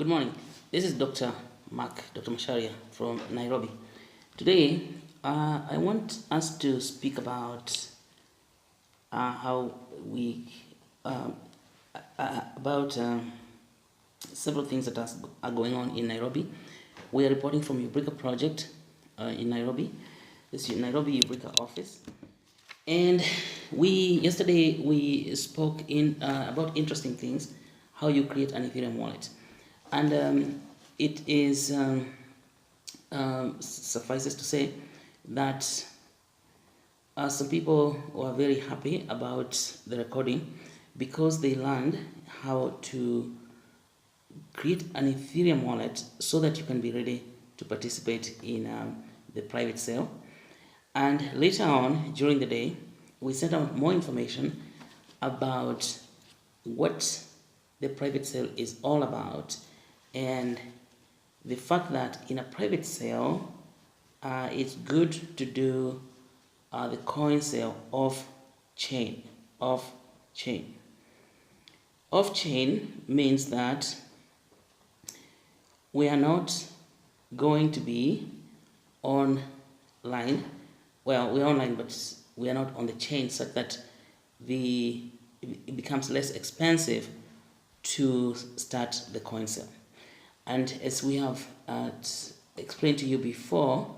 Good morning. This is Dr. Masharia from Nairobi. Today, I want us to speak about how we about several things that are going on in Nairobi. We are reporting from Ubricoin project in Nairobi. This is Nairobi Ubricoin office, and yesterday we spoke in about interesting things, how you create an Ethereum wallet, and it is suffices to say that some people were very happy about the recording because they learned how to create an Ethereum wallet so that you can be ready to participate in the private sale. And later on during the day, we sent out more information about what the private sale is all about, and the fact that in a private sale, it's good to do the coin sale off chain. Off chain means that we are not going to be online. Well, we're online, but we are not on the chain, such that it becomes less expensive to start the coin sale. And as we have explained to you before,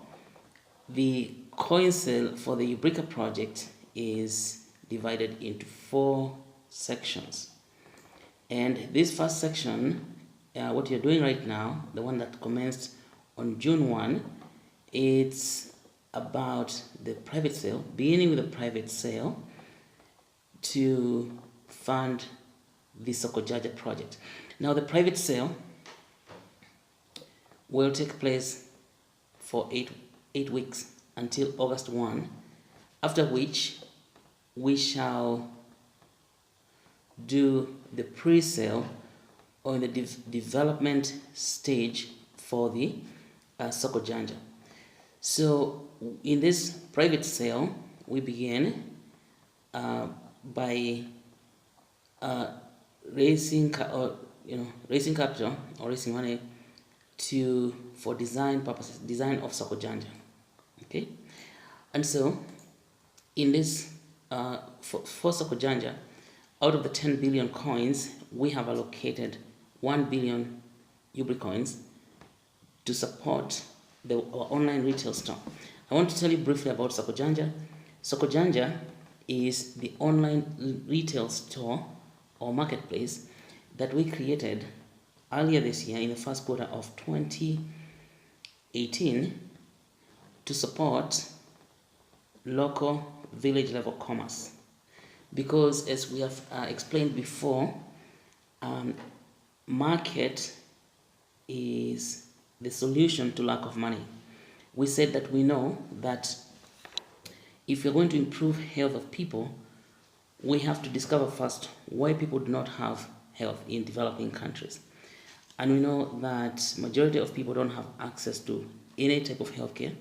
the coin sale for the Ubricoin project is divided into 4 sections. And this first section, what you're doing right now, the one that commenced on June 1, it's about the private sale, beginning with the private sale to fund the Sokojaja project. Now, the private sale will take place for 8 weeks until August 1, after which we shall do the pre-sale or the development stage for the Sokojaja. So in this private sale, we begin by raising capital or raising money for design purposes, design of Sokojaja. Okay, and so in this for Sokojaja, out of the 10 billion coins, we have allocated 1 billion Ubricoins to support our online retail store. I want to tell you briefly about Sokojaja. Sokojaja is the online retail store or marketplace that we created earlier this year in the first quarter of 2018 to support local village level commerce. Because as we have explained before, market is the solution to lack of money. We said that we know that if you're going to improve health of people, we have to discover first why people do not have health in developing countries. And we know that majority of people don't have access to any type of healthcare,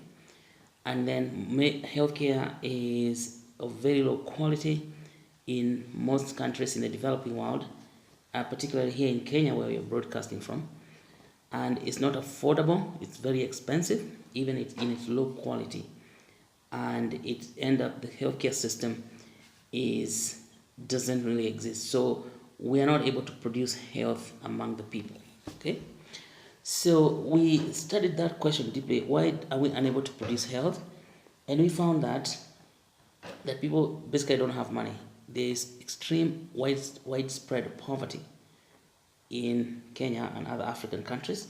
and then healthcare is of very low quality in most countries in the developing world, particularly here in Kenya where we are broadcasting from. And it's not affordable, it's very expensive, even in its low quality. And the healthcare system doesn't really exist. So we are not able to produce health among the people. Okay? So we studied that question deeply. Why are we unable to produce health? And we found that people basically don't have money. There is extreme widespread poverty in Kenya and other African countries.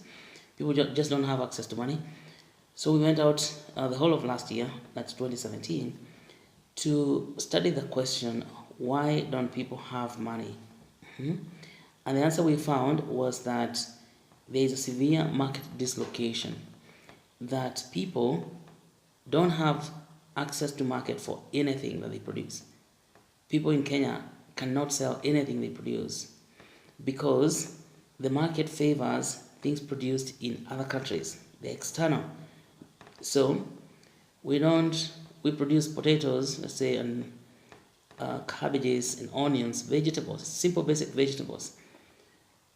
People just don't have access to money. So we went out the whole of last year, that's 2017, to study the question, why don't people have money? And the answer we found was that there is a severe market dislocation, that people don't have access to market for anything that they produce. People in Kenya cannot sell anything they produce because the market favors things produced in other countries. They're external. So we produce potatoes, let's say, and cabbages and onions, vegetables, simple basic vegetables.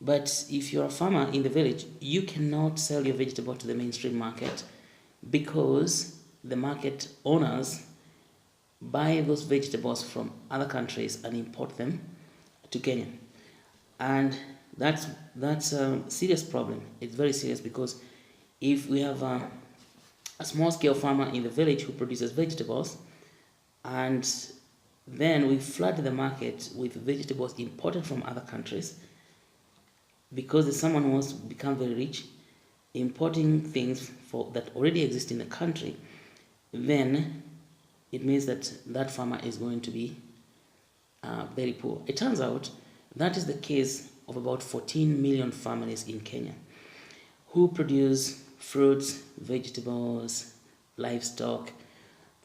But if you're a farmer in the village, you cannot sell your vegetable to the mainstream market because the market owners buy those vegetables from other countries and import them to Kenya. And that's a serious problem. It's very serious because if we have a small scale farmer in the village who produces vegetables and then we flood the market with vegetables imported from other countries because there's someone who wants to become very rich importing things that already exist in the country, then it means that that farmer is going to be very poor. It turns out that is the case of about 14 million families in Kenya who produce fruits, vegetables, livestock,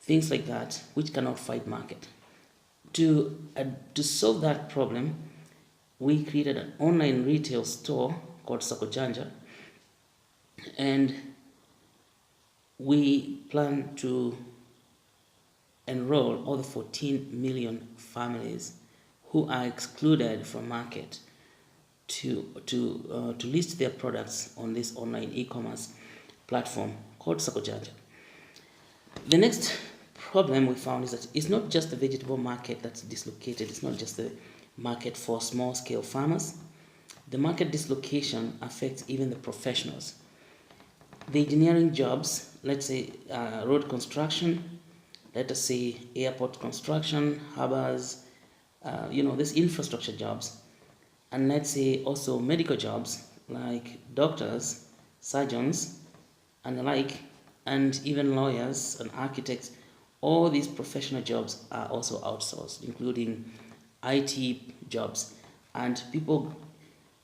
things like that, which cannot find market. To solve that problem, we created an online retail store called Soko Janja, and we plan to enroll all the 14 million families who are excluded from market to list their products on this online e-commerce platform called Soko Janja. The next problem we found is that it's not just the vegetable market that's dislocated, it's not just the market for small scale farmers. The market dislocation affects even the professionals. The engineering jobs, let's say road construction, let us say airport construction, harbors, these infrastructure jobs, and let's say also medical jobs like doctors, surgeons, and the like, and even lawyers and architects. All these professional jobs are also outsourced, including IT jobs, and people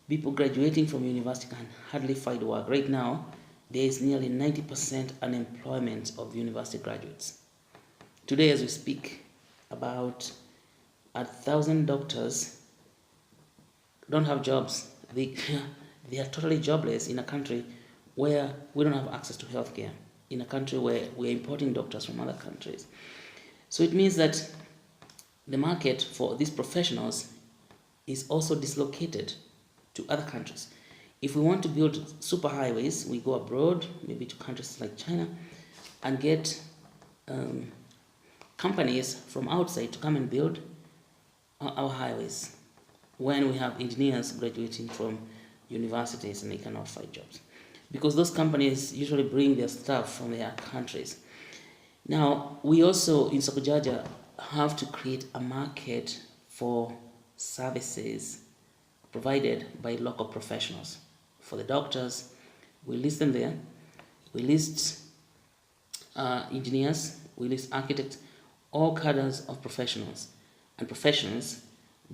graduating from university can hardly find work. Right now, there is nearly 90% unemployment of university graduates. Today, as we speak, about 1,000 doctors don't have jobs. They are totally jobless in a country where we don't have access to healthcare, in a country where we're importing doctors from other countries. So it means that the market for these professionals is also dislocated to other countries. If we want to build superhighways, we go abroad, maybe to countries like China, and get companies from outside to come and build our highways when we have engineers graduating from universities and they cannot find jobs. Because those companies usually bring their staff from their countries. Now, we also in Soko Janja have to create a market for services provided by local professionals. For the doctors, we list them there. We list engineers, we list architects, all cadres of professionals. And professions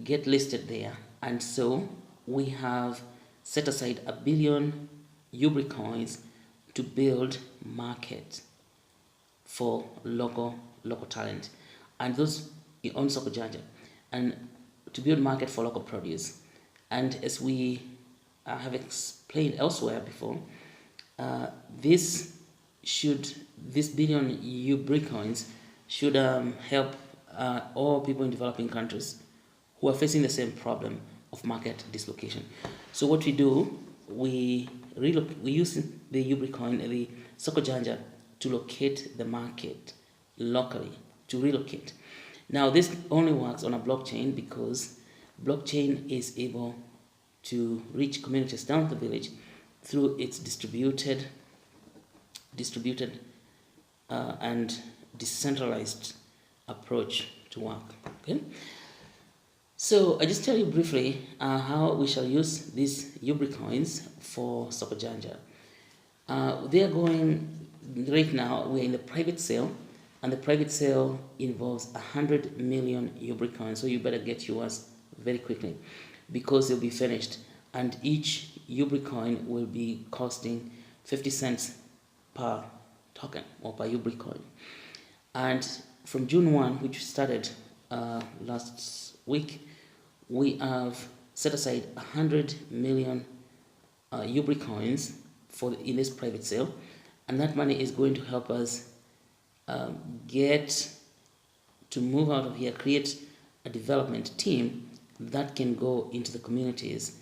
get listed there. And so we have set aside 1 billion Ubricoins to build market for local talent. And those on Soko Janja, and to build market for local produce. And as we have explained elsewhere before, this 1 billion Ubricoins should help all people in developing countries who are facing the same problem of market dislocation. So what we do, we use the Ubricoin, the Soko Janja, to locate the market locally, to relocate. Now this only works on a blockchain because blockchain is able to reach communities down the village through its distributed and decentralized approach to work. Okay. So I just tell you briefly how we shall use these Ubricoins for Soko Janja. They are going right now. We're in the private sale, and the private sale involves 100 million Ubricoins. So you better get yours very quickly because they'll be finished, and each Ubricoin will be costing 50 cents per token or per Ubricoin. And from June 1, which started last week, we have set aside 100 million Ubricoins in this private sale, and that money is going to help us get to move out of here, create a development team that can go into the communities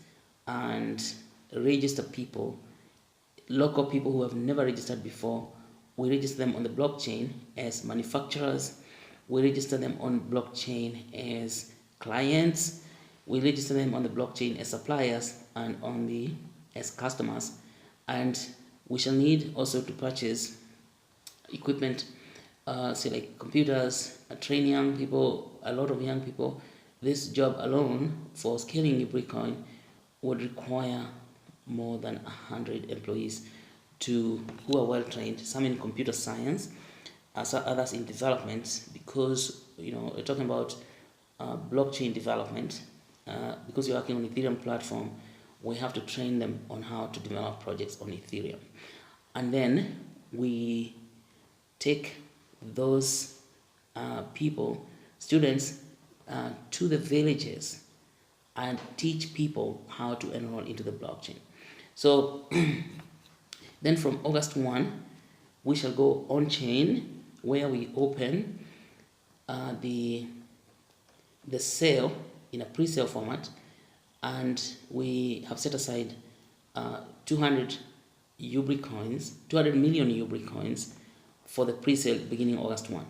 and register people, local people who have never registered before. We register them on the blockchain as manufacturers. We register them on blockchain as clients. We register them on the blockchain as suppliers and as customers. And we shall need also to purchase equipment, say like computers, train young people, a lot of young people. This job alone for scaling Ubricoin would require more than 100 employees who are well trained, some in computer science, others in development, because we're talking about blockchain development. Because you're working on Ethereum platform, we have to train them on how to develop projects on Ethereum, and then we take those students, to the villages and teach people how to enroll into the blockchain. So then from August 1, we shall go on chain, where we open the sale in a pre-sale format, and we have set aside 200 Ubricoins, 200 million Ubricoins for the pre-sale beginning August 1.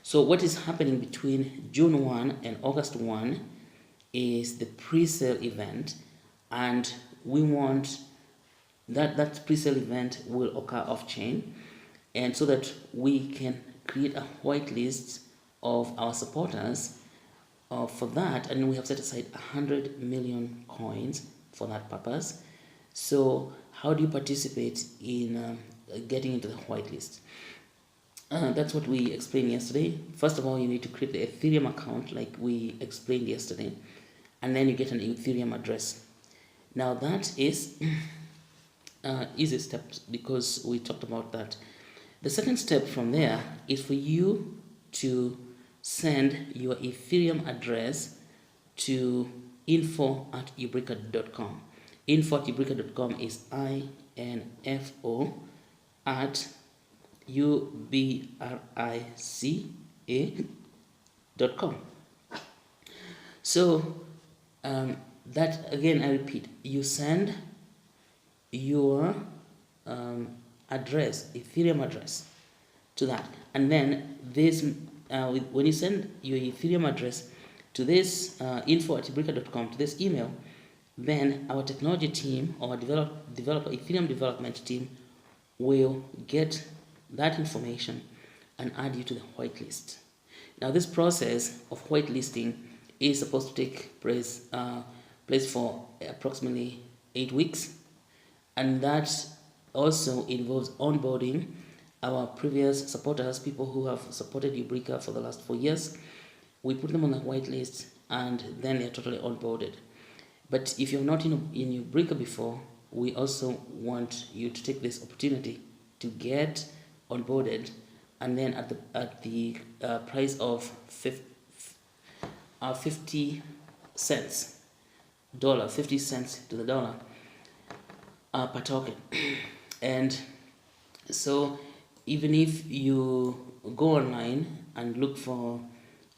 So what is happening between June 1 and August 1 is the pre-sale event, and we want that pre-sale event will occur off-chain, and so that we can create a whitelist of our supporters for that, and we have set aside 100 million coins for that purpose. So how do you participate in getting into the whitelist? That's what we explained yesterday. First of all, you need to create the Ethereum account like we explained yesterday, and then you get an Ethereum address. Now that is easy steps because we talked about that. The second step from there is for you to send your Ethereum address to info@ubrica.com. Info@ubrica.com is info@ubrica.com. So that again, I repeat, you send your address, Ethereum address, to that, and then this when you send your Ethereum address to this info@ubrica.com, to this email, then our technology team or Ethereum development team will get that information and add you to the whitelist. Now this process of whitelisting is supposed to take place for approximately 8 weeks, and that also involves onboarding our previous supporters, people who have supported Ubrica for the last 4 years. We put them on the whitelist, and then they're totally onboarded. But if you're not in Ubrica before, we also want you to take this opportunity to get onboarded, and then at the price of 50 cents, 50 cents to the dollar per token. And so even if you go online and look for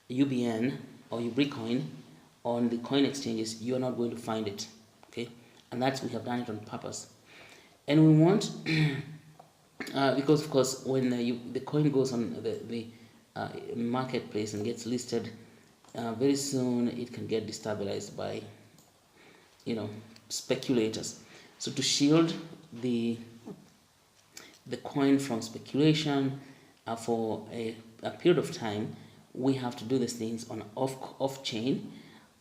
UBN or Ubricoin on the coin exchanges, you are not going to find it. Okay, and we have done it on purpose. And we want because of course when the coin goes on the marketplace and gets listed, very soon it can get destabilized by speculators. So to shield the coin from speculation for a period of time, we have to do these things on off chain,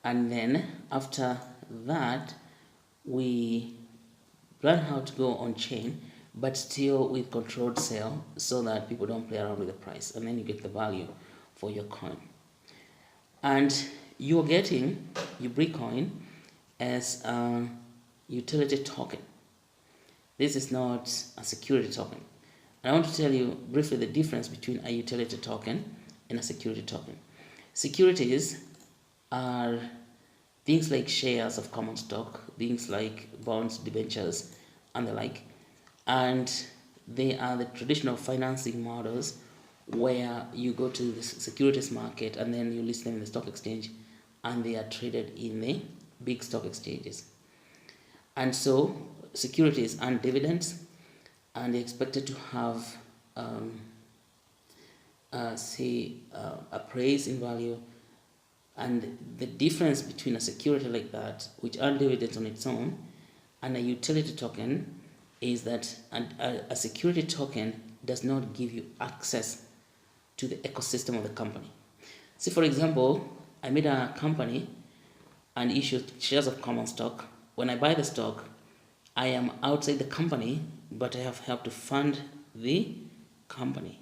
and then after that we learn how to go on chain, but still with controlled sale so that people don't play around with the price, and then you get the value for your coin. And you're getting Ubricoin as a utility token. This is not a security token. And I want to tell you briefly the difference between a utility token and a security token. Securities are things like shares of common stock, things like bonds, debentures, and the like. And they are the traditional financing models where you go to the securities market and then you list them in the stock exchange, and they are traded in the big stock exchanges. And so securities earn dividends, and they're expected to have appraised in value. And the difference between a security like that, which earns dividends on its own, and a utility token is that a security token does not give you access to the ecosystem of the company. See, for example, I made a company and issued shares of common stock. When I buy the stock, I am outside the company, but I have helped to fund the company.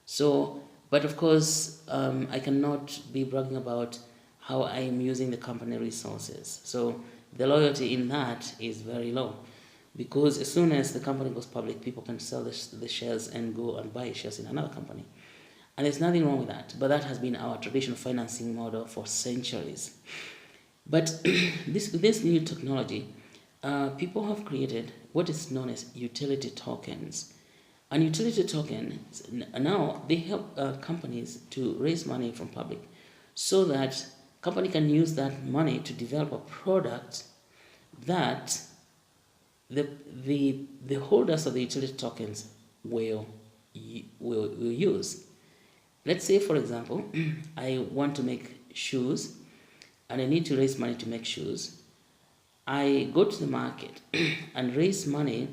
So, but of course, I cannot be bragging about how I am using the company resources. So the loyalty in that is very low, because as soon as the company goes public, people can sell the shares and go and buy shares in another company. And there's nothing wrong with that, but that has been our traditional financing model for centuries. But this new technology, people have created what is known as utility tokens. And utility tokens, now they help companies to raise money from public, so that company can use that money to develop a product that the holders of the utility tokens will use. Let's say, for example, I want to make shoes and I need to raise money to make shoes. I go to the market and raise money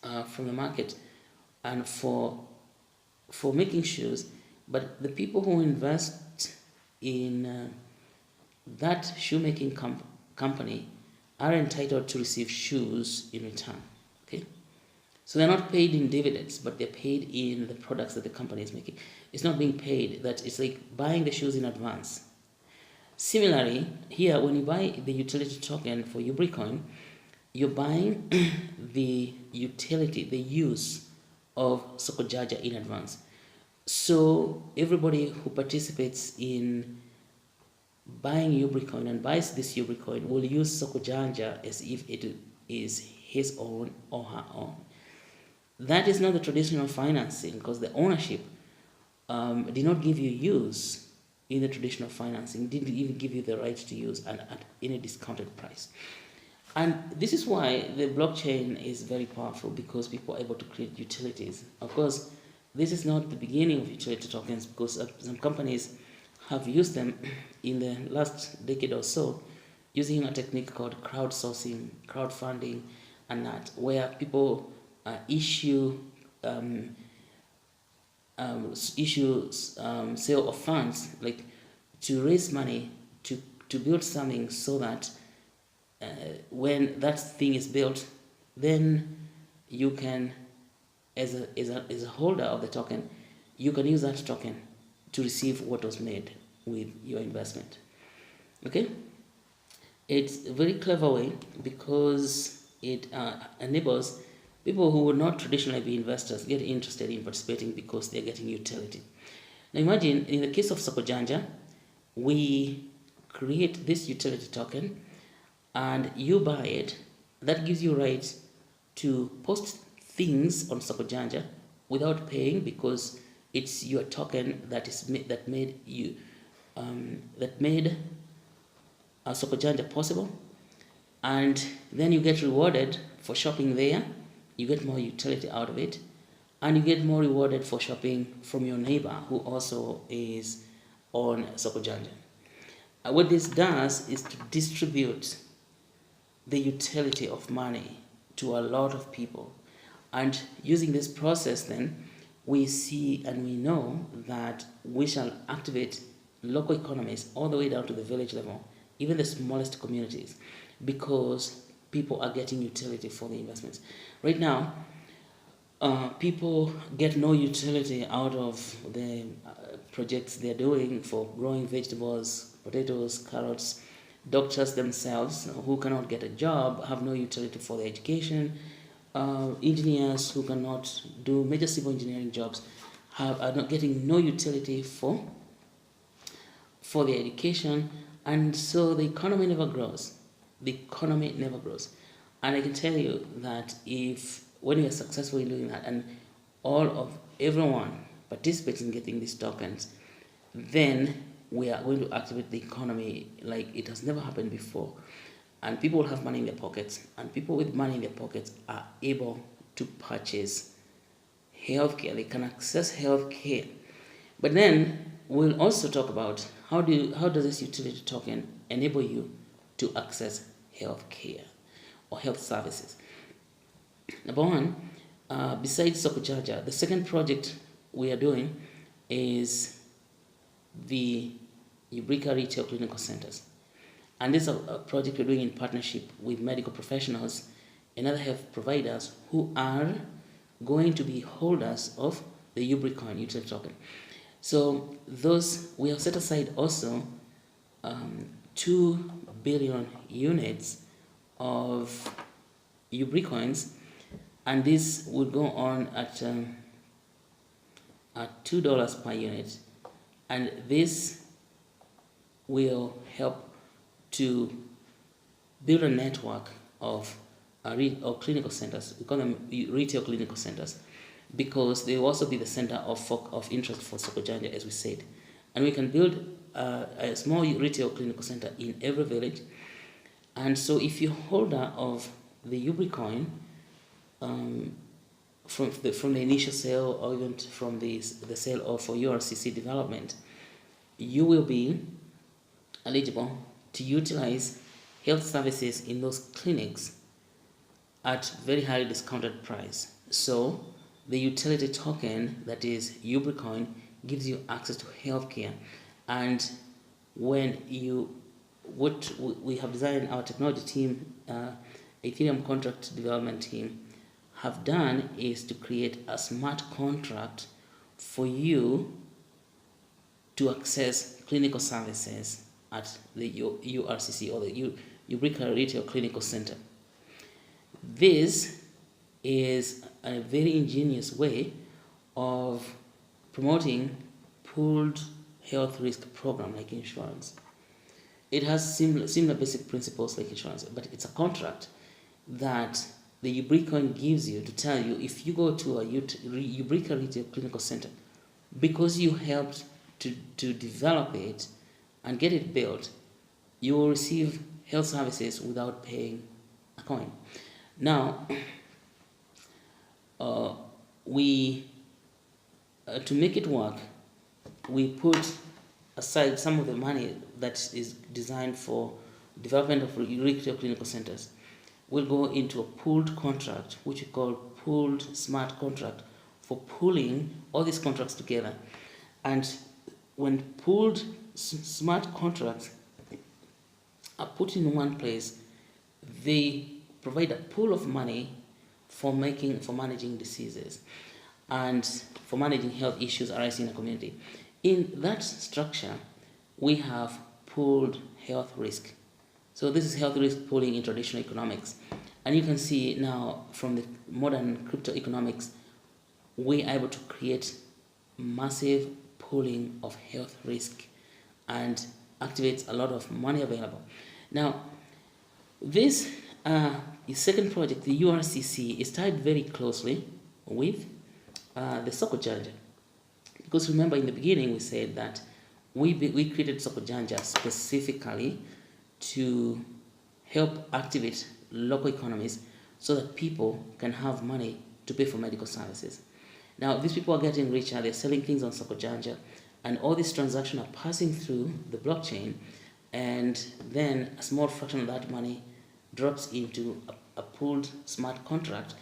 from the market and for making shoes, but the people who invest in that shoemaking company are entitled to receive shoes in return. Okay, so they're not paid in dividends, but they're paid in the products that the company is making. It's not being paid, that it's like buying the shoes in advance. Similarly, here when you buy the utility token for Ubricoin, you're buying the utility, the use of Sokojaja in advance. So everybody who participates in buying Ubricoin and buys this Ubricoin will use Sokojaja as if it is his own or her own. That is not the traditional financing, because the ownership did not give you use in the traditional financing, didn't even give you the right to use and at any discounted price. And this is why the blockchain is very powerful, because people are able to create utilities. Of course, this is not the beginning of utility tokens, because some companies have used them in the last decade or so, using a technique called crowdsourcing, crowdfunding, and that, where people issue sale of funds, like to raise money to build something, so that when that thing is built, then you can, as a holder of the token, you can use that token to receive what was made with your investment. Okay, it's a very clever way, because it enables people who would not traditionally be investors get interested in participating, because they're getting utility. Now imagine, in the case of Sokojanja, we create this utility token and you buy it. That gives you rights to post things on Sokojanja without paying, because it's your token that made Sokojanja possible. And then you get rewarded for shopping there. You get more utility out of it, and you get more rewarded for shopping from your neighbor who also is on Sokojanja. What this does is to distribute the utility of money to a lot of people. And using this process, then, we see and we know that we shall activate local economies all the way down to the village level, even the smallest communities, because people are getting utility for the investments. Right now, people get no utility out of the projects they're doing for growing vegetables, potatoes, carrots. Doctors themselves who cannot get a job have no utility for their education. Engineers who cannot do major civil engineering jobs are not getting no utility for their education, and so the economy never grows. The economy never grows. And I can tell you that when you are successful in doing that, and everyone participates in getting these tokens, then we are going to activate the economy like it has never happened before. and people will have money in their pockets, and people with money in their pockets are able to purchase healthcare. They can access healthcare. But then we'll also talk about how does this utility token enable you to access healthcare or health services. Number one, besides Sokojaja, the second project we are doing is the Ubrica Retail Clinical Centers. And this is a project we're doing in partnership with medical professionals and other health providers who are going to be holders of the Ubricoin utility token. So those, we have set aside also 2 billion units of Ubricoins, and this would go on at $2 per unit, and this will help to build a network of clinical centers. We call them retail clinical centers, because they will also be the center of interest for Sokojanja, as we said. And we can build a small retail clinical center in every village. And so if you're holder of the Ubricoin, from the initial sale, or even from the sale of for URCC development, you will be eligible to utilize health services in those clinics at very highly discounted price. So the utility token, that is Ubricoin, gives you access to healthcare. And when what we have designed, our technology team, Ethereum contract development team, have done is to create a smart contract for you to access clinical services at the URCC, or the Ubrica Retail Clinical Center. This is a very ingenious way of promoting pooled health risk program like insurance. It has similar basic principles like insurance, but it's a contract that the Ubricoin gives you to tell you, if you go to a Ubrica Retail Clinical Center, because you helped to develop it and get it built, you will receive health services without paying a coin. Now, to make it work, we put aside some of the money that is designed for development of retail clinical centers. We'll go into a pooled contract, which we call pooled smart contract, for pooling all these contracts together. And when pooled smart contracts are put in one place, they provide a pool of money for managing diseases and for managing health issues arising in a community. In that structure, we have pooled health risk. So this is health risk pooling in traditional economics. And you can see now from the modern crypto economics, we are able to create massive pooling of health risk and activates a lot of money available. Now, this second project, the URCC, is tied very closely with the Sokojanja. Because remember, in the beginning we said that we created Sokojanja specifically to help activate local economies so that people can have money to pay for medical services. Now, these people are getting richer, they're selling things on Sokojanja, and all these transactions are passing through the blockchain, and then a small fraction of that money drops into a pooled smart contract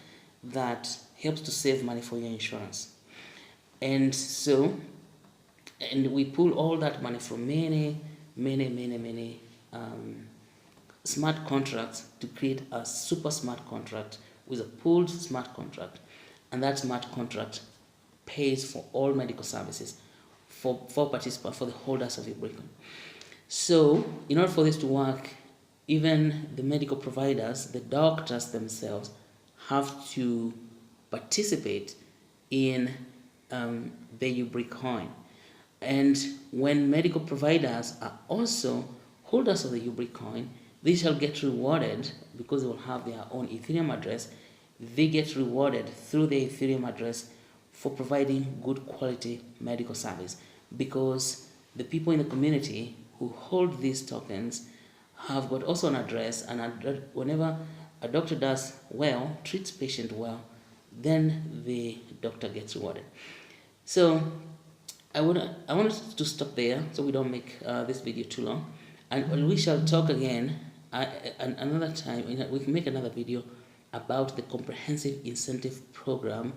that helps to save money for your insurance. And so, and we pull all that money from many smart contracts to create a super smart contract with a pooled smart contract. And that smart contract pays for all medical services for participants, for the holders of Ubricoin. So, in order for this to work, even the medical providers, the doctors themselves, have to participate in the Ubricoin. And when medical providers are also holders of the Ubricoin, they shall get rewarded because they will have their own Ethereum address. They get rewarded through the Ethereum address for providing good quality medical service, because the people in the community who hold these tokens have got also an address, and whenever a doctor does well, treats patient well, then the doctor gets rewarded. So I want to stop there so we don't make this video too long, and we shall talk again another time. We can make another video about the comprehensive incentive program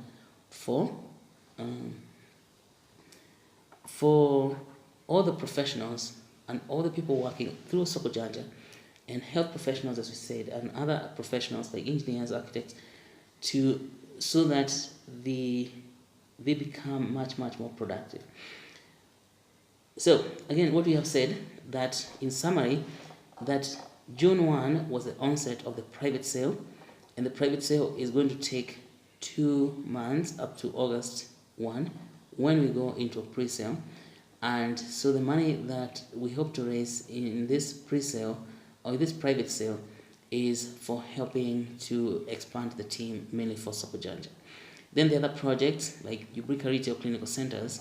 for all the professionals and all the people working through Soko Janja, and health professionals, as we said, and other professionals like engineers, architects, so that they become much more productive. So again, what we have said, that in summary, that June 1 was the onset of the private sale, and the private sale is going to take 2 months up to August 1 when we go into a pre-sale. And so the money that we hope to raise in this pre-sale or this private sale is for helping to expand the team, mainly for Soko Janja. Then the other projects like Ubricoin Retail Clinical Centers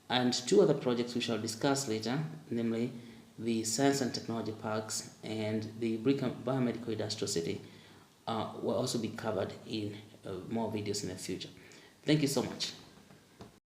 and 2 other projects we shall discuss later, namely the Science and Technology Parks and the Ubricoin Biomedical Industrial City, will also be covered in more videos in the future. Thank you so much.